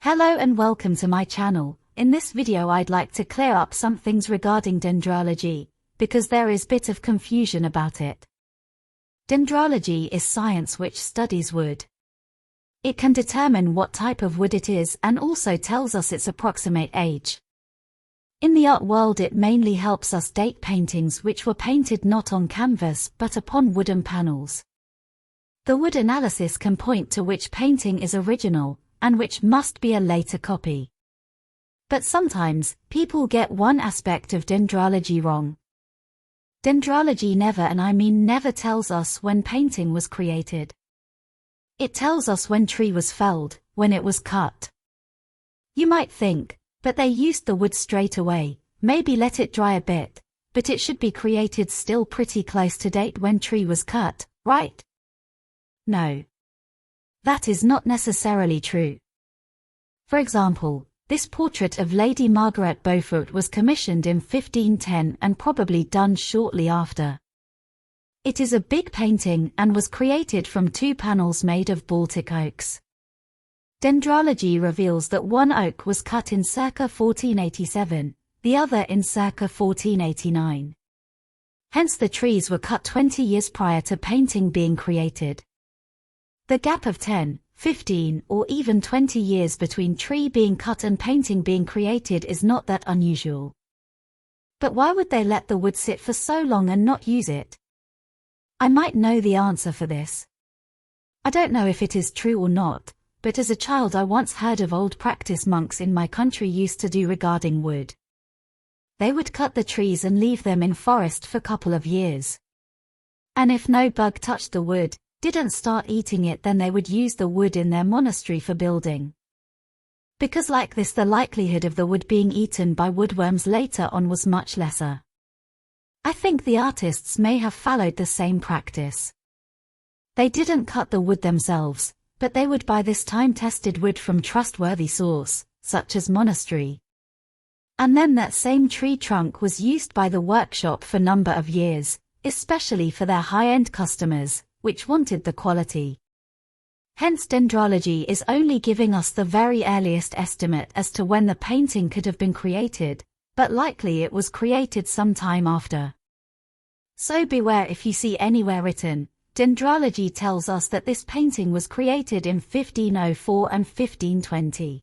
Hello and welcome to my channel. In this video I'd like to clear up some things regarding dendrology, because there is a bit of confusion about it. Dendrology is science which studies wood. It can determine what type of wood it is and also tells us its approximate age. In the art world it mainly helps us date paintings which were painted not on canvas but upon wooden panels. The wood analysis can point to which painting is original, and which must be a later copy. But sometimes, people get one aspect of dendrology wrong. Dendrology never, and I mean never, tells us when painting was created. It tells us when tree was felled, when it was cut. You might think, but they used the wood straight away, maybe let it dry a bit, but it should be created still pretty close to date when tree was cut, right? No. That is not necessarily true. For example, this portrait of Lady Margaret Beaufort was commissioned in 1510 and probably done shortly after. It is a big painting and was created from two panels made of Baltic oaks. Dendrology reveals that one oak was cut in circa 1487, the other in circa 1489. Hence the trees were cut 20 years prior to painting being created. The gap of 10, 15, or even 20 years between tree being cut and painting being created is not that unusual. But why would they let the wood sit for so long and not use it? I might know the answer for this. I don't know if it is true or not, but as a child I once heard of old practice monks in my country used to do regarding wood. They would cut the trees and leave them in forest for a couple of years. And if no bug touched the wood, didn't start eating it, then they would use the wood in their monastery for building. Because like this the likelihood of the wood being eaten by woodworms later on was much lesser. I think the artists may have followed the same practice. They didn't cut the wood themselves, but they would buy this time-tested wood from trustworthy source, such as monastery. And then that same tree trunk was used by the workshop for a number of years, especially for their high-end customers, which wanted the quality. Hence dendrology is only giving us the very earliest estimate as to when the painting could have been created, but likely it was created some time after. So beware if you see anywhere written, dendrology tells us that this painting was created in 1504 and 1520.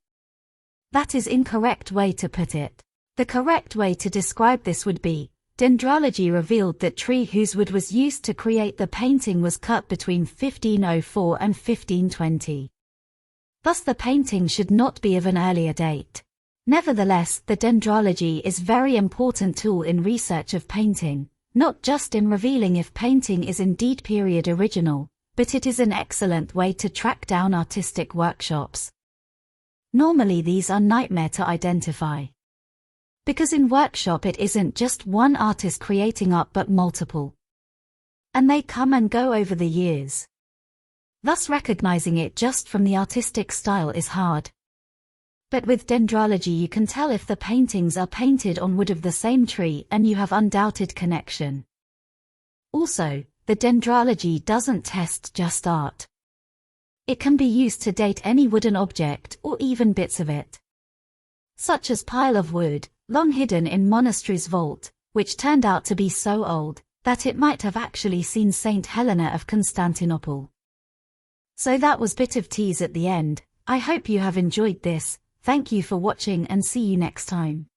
That is incorrect way to put it. The correct way to describe this would be, dendrology revealed that tree whose wood was used to create the painting was cut between 1504 and 1520. Thus the painting should not be of an earlier date. Nevertheless, the dendrology is a very important tool in research of painting, not just in revealing if painting is indeed period original, but it is an excellent way to track down artistic workshops. Normally these are nightmare to identify. Because in workshop it isn't just one artist creating art but multiple. And they come and go over the years. Thus recognizing it just from the artistic style is hard. But with dendrology you can tell if the paintings are painted on wood of the same tree and you have undoubted connection. Also, the dendrology doesn't test just art. It can be used to date any wooden object or even bits of it. Such as pile of wood, long hidden in monastery's vault, which turned out to be so old, that it might have actually seen Saint Helena of Constantinople. So that was bit of tease at the end. I hope you have enjoyed this. Thank you for watching and see you next time.